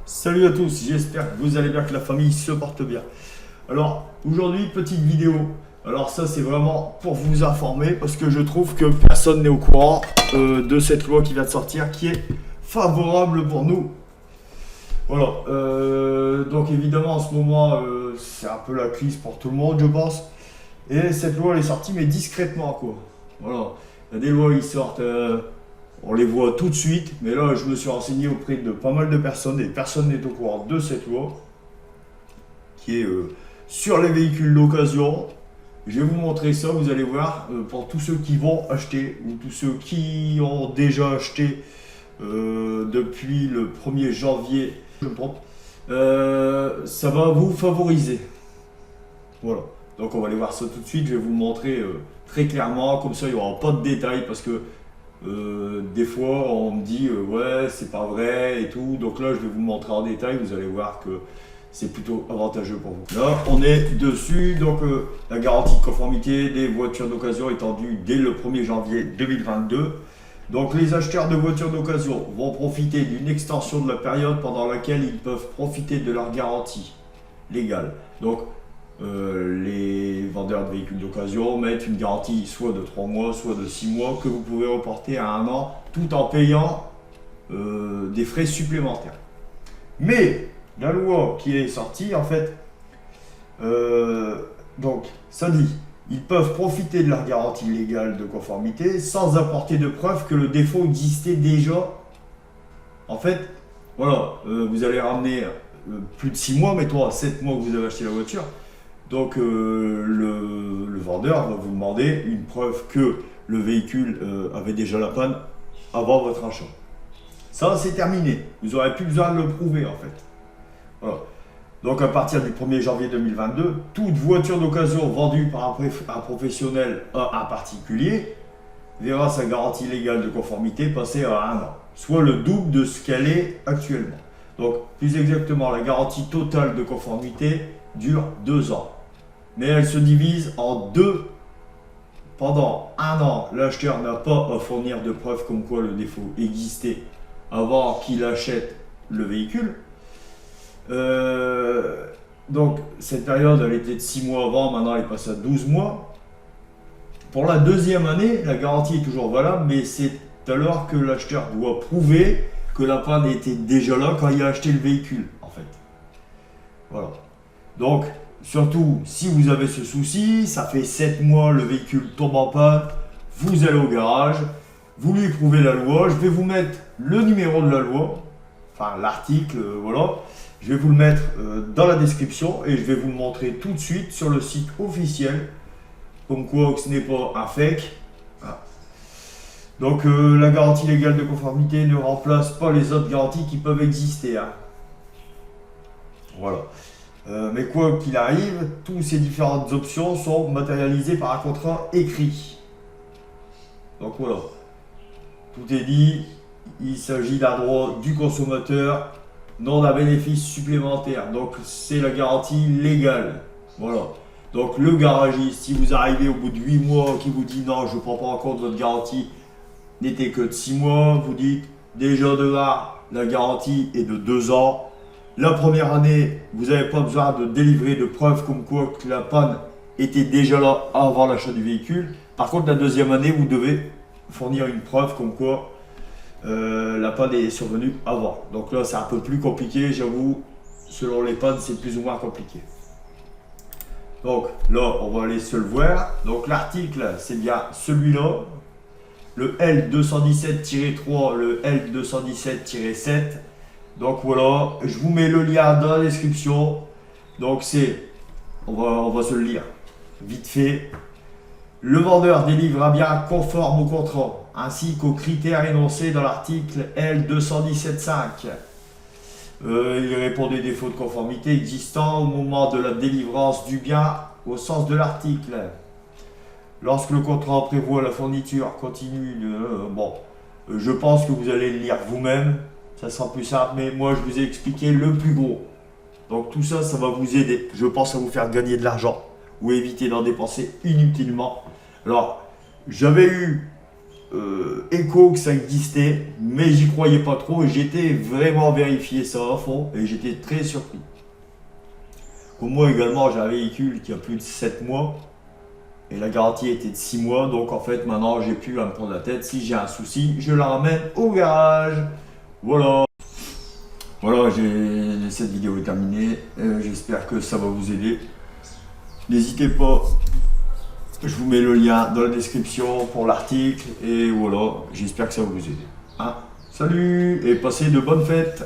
Salut à tous, j'espère que vous allez bien, que la famille se porte bien. Alors aujourd'hui, petite vidéo. Alors ça c'est vraiment pour vous informer parce que je trouve que personne n'est au courant de cette loi qui vient de sortir qui est favorable pour nous. Voilà, donc évidemment en ce moment c'est un peu la crise pour tout le monde je pense. Et cette loi elle est sortie mais discrètement quoi. Voilà, il y a des lois qui sortent... on les voit tout de suite, mais là je me suis renseigné auprès de pas mal de personnes et personne n'est au courant de cette loi qui est sur les véhicules d'occasion. Je vais vous montrer ça, vous allez voir, pour tous ceux qui vont acheter ou tous ceux qui ont déjà acheté depuis le 1er janvier, je me trompe, ça va vous favoriser. Voilà, donc on va aller voir ça tout de suite, je vais vous le montrer très clairement, comme ça il n'y aura pas de détails parce que des fois on me dit ouais c'est pas vrai et tout, donc là je vais vous montrer en détail, vous allez voir que c'est plutôt avantageux pour vous. Là on est dessus, donc la garantie de conformité des voitures d'occasion étendue dès le 1er janvier 2022. Donc les acheteurs de voitures d'occasion vont profiter d'une extension de la période pendant laquelle ils peuvent profiter de leur garantie légale. Donc les vendeurs de véhicules d'occasion mettent une garantie soit de 3 mois, soit de 6 mois que vous pouvez reporter à 1 an tout en payant des frais supplémentaires. Mais la loi qui est sortie en fait, donc ça dit, ils peuvent profiter de leur garantie légale de conformité sans apporter de preuve que le défaut existait déjà. En fait, voilà, vous allez ramener plus de 6 mois, mais 7 mois que vous avez acheté la voiture. Donc le vendeur va vous demander une preuve que le véhicule avait déjà la panne avant votre achat. Ça c'est terminé, vous n'aurez plus besoin de le prouver en fait. Voilà. Donc à partir du 1er janvier 2022, toute voiture d'occasion vendue par un professionnel à un particulier verra sa garantie légale de conformité passer à 1 an, soit le double de ce qu'elle est actuellement. Donc plus exactement, la garantie totale de conformité dure 2 ans. Mais elle se divise en 2. Pendant 1 an, l'acheteur n'a pas à fournir de preuves comme quoi le défaut existait avant qu'il achète le véhicule. Donc cette période elle était de 6 mois avant, maintenant elle est passée à 12 mois. Pour la deuxième année, la garantie est toujours valable, mais c'est alors que l'acheteur doit prouver que la panne était déjà là quand il a acheté le véhicule en fait. Voilà. Donc surtout, si vous avez ce souci, ça fait 7 mois, le véhicule tombe en panne, vous allez au garage, vous lui prouvez la loi, je vais vous mettre le numéro de la loi, enfin l'article, voilà, je vais vous le mettre dans la description et je vais vous le montrer tout de suite sur le site officiel, comme quoi ce n'est pas un fake. Voilà. Donc la garantie légale de conformité ne remplace pas les autres garanties qui peuvent exister. Hein. Voilà. Mais quoi qu'il arrive, toutes ces différentes options sont matérialisées par un contrat écrit. Donc voilà, tout est dit, il s'agit d'un droit du consommateur, non d'un bénéfice supplémentaire. Donc c'est la garantie légale. Voilà. Donc le garagiste, si vous arrivez au bout de 8 mois qui vous dit non, je ne prends pas en compte votre garantie, n'était que de 6 mois, vous dites déjà de là, la garantie est de 2 ans. La première année, vous n'avez pas besoin de délivrer de preuves comme quoi que la panne était déjà là avant l'achat du véhicule. Par contre, la deuxième année, vous devez fournir une preuve comme quoi la panne est survenue avant. Donc là, c'est un peu plus compliqué, j'avoue. Selon les pannes, c'est plus ou moins compliqué. Donc là, on va aller se le voir. Donc l'article, c'est bien celui-là. Le L217-3, le L217-7. Donc voilà, je vous mets le lien dans la description. Donc c'est, on va se le lire vite fait. Le vendeur délivre un bien conforme au contrat, ainsi qu'aux critères énoncés dans l'article L217.5. Il répond des défauts de conformité existants au moment de la délivrance du bien au sens de l'article. Lorsque le contrat prévoit la fourniture continue de... je pense que vous allez le lire vous-même. Ça sera plus simple, mais moi je vous ai expliqué le plus gros. Donc tout ça, ça va vous aider. Je pense à vous faire gagner de l'argent ou éviter d'en dépenser inutilement. Alors, j'avais eu écho que ça existait, mais j'y croyais pas trop et j'étais vraiment vérifié ça à fond et j'étais très surpris. Pour moi également, j'ai un véhicule qui a plus de 7 mois et la garantie était de 6 mois, donc en fait maintenant j'ai plus à me prendre la tête. Si j'ai un souci, je la ramène au garage. Voilà. Voilà, cette vidéo est terminée. J'espère que ça va vous aider. N'hésitez pas, je vous mets le lien dans la description pour l'article. Et voilà, j'espère que ça va vous aider. Hein, salut et passez de bonnes fêtes.